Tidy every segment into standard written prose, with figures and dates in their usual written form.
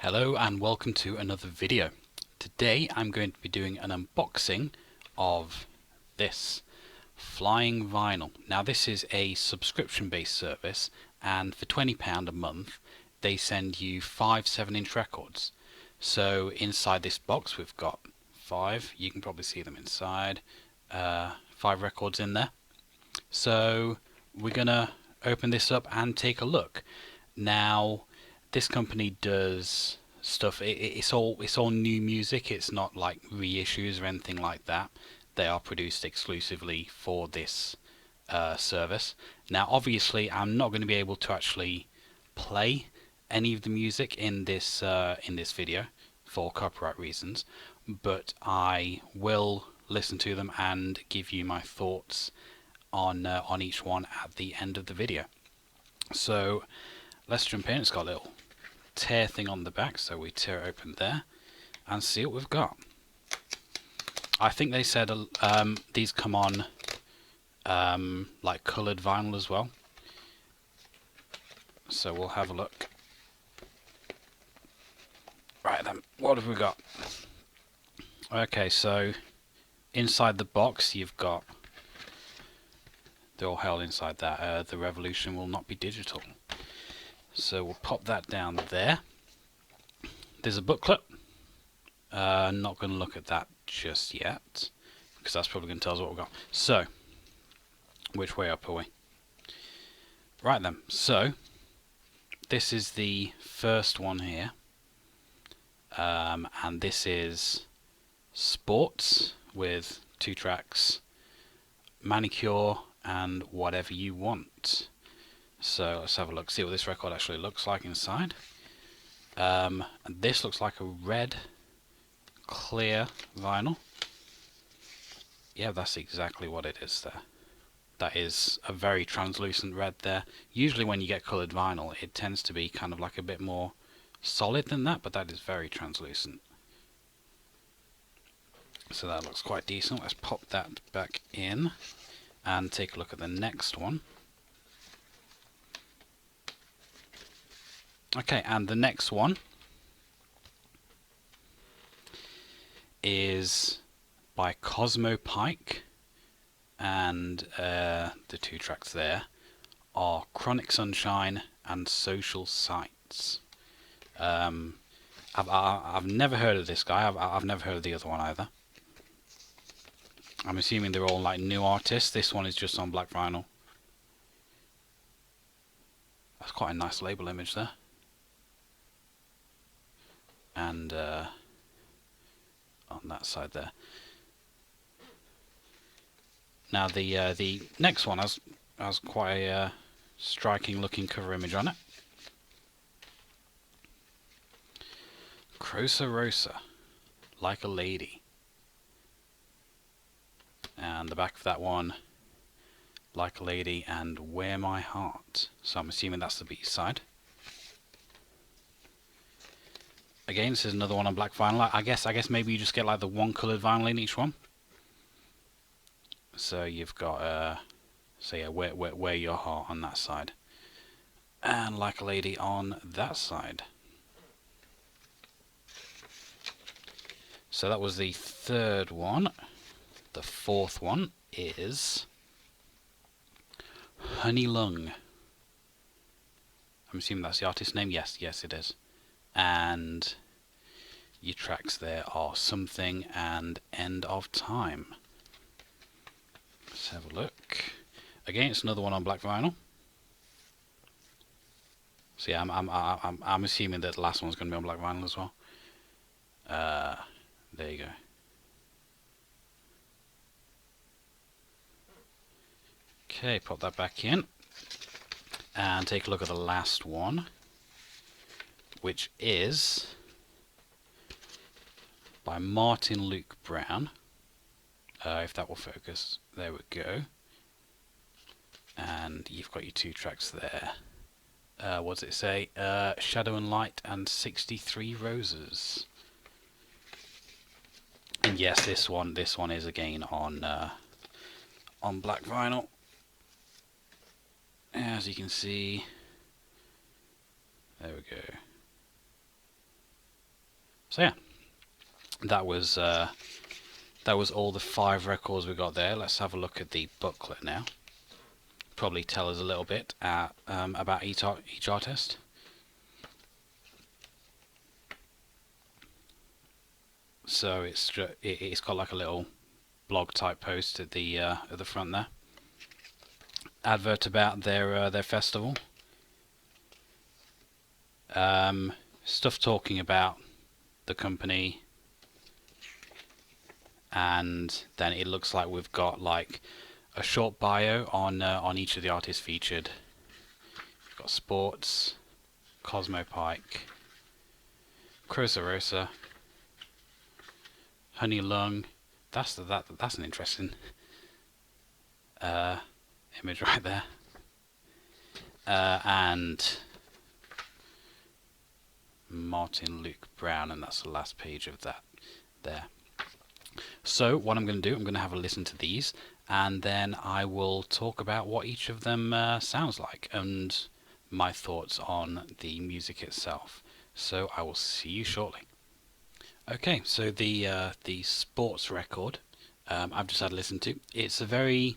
Hello and welcome to another video. Today I'm going to be doing an unboxing of this Flying Vinyl. Now this is a subscription based service, and for £20 a month they send you 5 7-inch records. So inside this box we've got 5, you can probably see them inside, 5 records in there. So we're gonna open this up and take a look. Now this company does stuff. It's all new music. It's not like reissues or anything like that. They are produced exclusively for this service. Now, obviously, I'm not going to be able to actually play any of the music in this video for copyright reasons, but I will listen to them and give you my thoughts on each one at the end of the video. So let's jump in. It's got a little tear thing on the back, so we tear it open there and see what we've got. I think they said these come on like coloured vinyl as well, so we'll have a look. Right then, what have we got? Okay, so inside the box you've got, they're all held inside that, the revolution will not be digital. So we'll pop that down there. There's a booklet. Not going to look at that just yet, because that's probably going to tell us what we've got. So, which way up are we? Right then, so this is the first one here. And this is Sports with 2 tracks, Manicure and Whatever You Want. So let's have a look, see what this record actually looks like inside. And this looks like a red, clear vinyl. Yeah, that's exactly what it is there. That is a very translucent red there. Usually when you get coloured vinyl, it tends to be kind of like a bit more solid than that, but that is very translucent. So that looks quite decent. Let's pop that back in and take a look at the next one. Okay, and the next one is by Cosmo Pike, and the 2 tracks there are Chronic Sunshine and Social Sites. I've never heard of this guy. I've never heard of the other one either. I'm assuming they're all like new artists. This one is just on black vinyl. That's quite a nice label image there. And on that side there. Now the next one has quite a striking looking cover image on it. Crosa Rosa, Like a Lady. And the back of that one, Like a Lady and Wear My Heart. So I'm assuming that's the B side. Again, this is another one on black vinyl. I guess maybe you just get like the one coloured vinyl in each one. So you've got so yeah, Wear Your Heart on that side, and Like a Lady on that side. So that was the third one. The fourth one is Honey Lung. I'm assuming that's the artist's name. Yes, it is. And your tracks there are Something and End of Time. Let's have a look. Again, it's another one on black vinyl. So yeah, I'm assuming that the last one's going to be on black vinyl as well. There you go. Okay, pop that back in and take a look at the last one, which is by Martin Luke Brown. If that will focus, there we go. And you've got your 2 tracks there. What does it say? Shadow and Light and 63 Roses. And yes, this one is again on black vinyl. As you can see, there we go. So yeah, that was all the 5 records we got there. Let's have a look at the booklet now. Probably tell us a little bit about each artist. So it's got like a little blog type post at the front there. Advert about their festival. Stuff talking about the company, and then it looks like we've got like a short bio on each of the artists featured. We've got Sports, Cosmo Pike, Croza Rosa, Honey Lung. That's an interesting image right there. And Martin Luke Brown, and that's the last page of that there. So what I'm going to do, I'm going to have a listen to these, and then I will talk about what each of them sounds like and my thoughts on the music itself. So I will see you shortly. Okay, so the Sports record I've just had a listen to. It's a very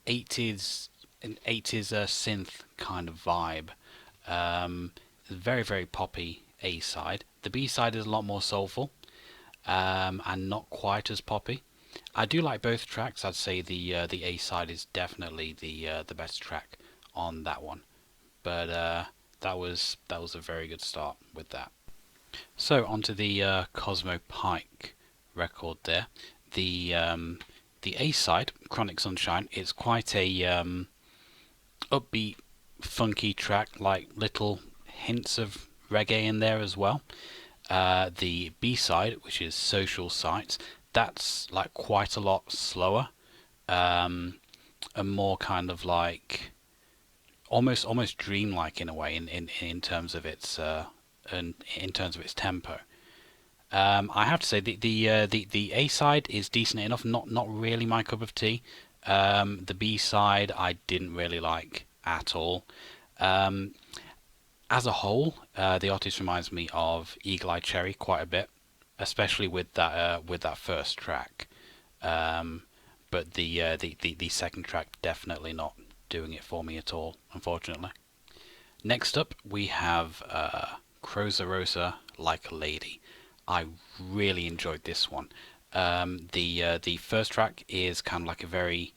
80s synth kind of vibe. Very, very poppy A side. The B side is a lot more soulful and not quite as poppy. I do like both tracks. I'd say the A side is definitely the best track on that one. But that was a very good start with that. So onto the Cosmo Pike record there. The A side, Chronic Sunshine, it's quite a upbeat, funky track, like little hints of reggae in there as well. The B side, which is Social Sites, that's like quite a lot slower, and more kind of like almost dreamlike in a way in terms of its tempo. I have to say the A side is decent enough, not really my cup of tea. The B side I didn't really like at all. As a whole, the artist reminds me of Eagle Eye Cherry quite a bit, especially with that first track. But the second track definitely not doing it for me at all, unfortunately. Next up, we have Croza Rosa, Like a Lady. I really enjoyed this one. The first track is kind of like a very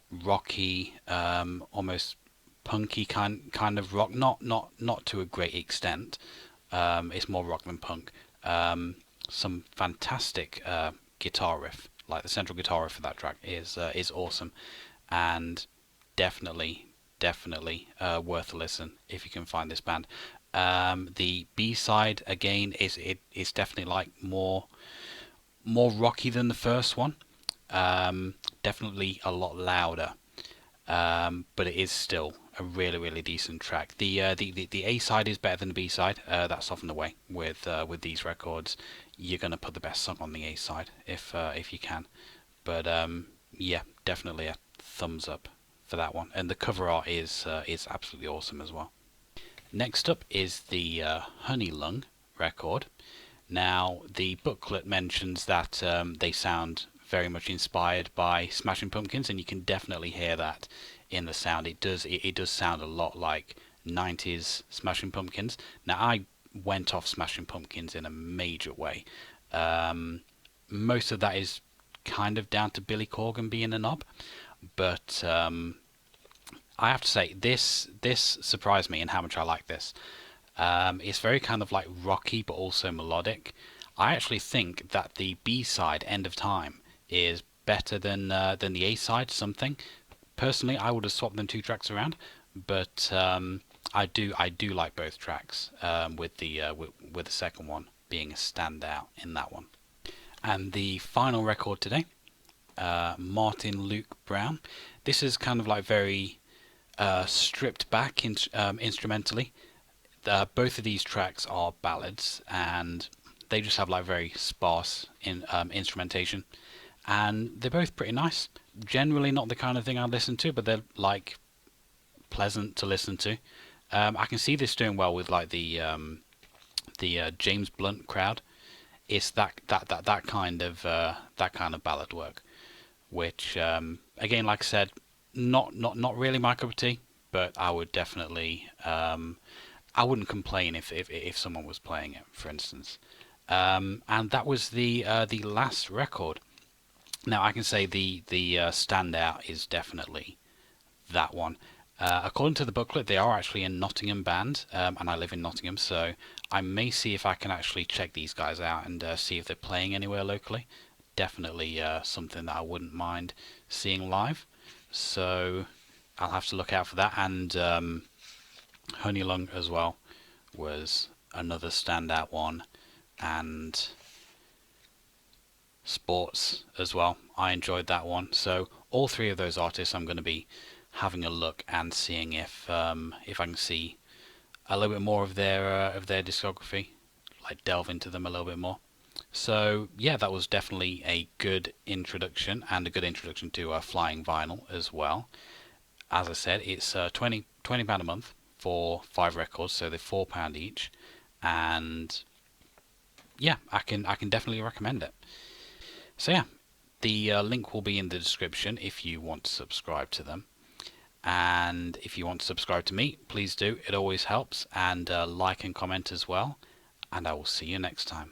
rocky, almost punky kind of rock. Not to a great extent. It's more rock than punk. Some fantastic guitar riff, like the central guitar riff for that track is awesome, and definitely worth a listen if you can find this band. The B side again is definitely like more rocky than the first one. Definitely a lot louder, but it is still a really decent track. The A side is better than the B side. That's often the way with these records. You're gonna put the best song on the A side if you can. But yeah, definitely a thumbs up for that one. And the cover art is absolutely awesome as well. Next up is the Honey Lung record. Now the booklet mentions that they sound very much inspired by Smashing Pumpkins, and you can definitely hear that in the sound. It does sound a lot like 90s Smashing Pumpkins. Now I went off Smashing Pumpkins in a major way. Most of that is kind of down to Billy Corgan being a knob, but I have to say this surprised me in how much I like this. It's very kind of like rocky but also melodic. I actually think that the B side, End of Time, is better than the A side, Something. Personally, I would have swapped them 2 tracks around, but I do like both tracks, with the second one being a standout in that one. And the final record today, Martin Luke Brown. This is kind of like very stripped back instrumentally. Both of these tracks are ballads, and they just have like very sparse instrumentation, and they're both pretty nice. Generally not the kind of thing I listen to, but they're like pleasant to listen to. I can see this doing well with like the James Blunt crowd. it's that kind of ballad work, which again, like I said, not really my cup of tea, but I would definitely I wouldn't complain if someone was playing it, for instance. And that was the last record. Now I can say the standout is definitely that one. According to the booklet, they are actually a Nottingham band, and I live in Nottingham, so I may see if I can actually check these guys out and see if they're playing anywhere locally. Definitely something that I wouldn't mind seeing live. So I'll have to look out for that. And Honeylung as well was another standout one, and Sports as well. I enjoyed that one. So all three of those artists, I'm going to be having a look and seeing if I can see a little bit more of their discography, like delve into them a little bit more. So yeah, that was definitely a good introduction, and a good introduction to Flying Vinyl as well. As I said, it's £20 a month for 5 records, so they're £4 each, and yeah, I can definitely recommend it. So yeah, the link will be in the description if you want to subscribe to them. And if you want to subscribe to me, please do. It always helps. And like and comment as well. And I will see you next time.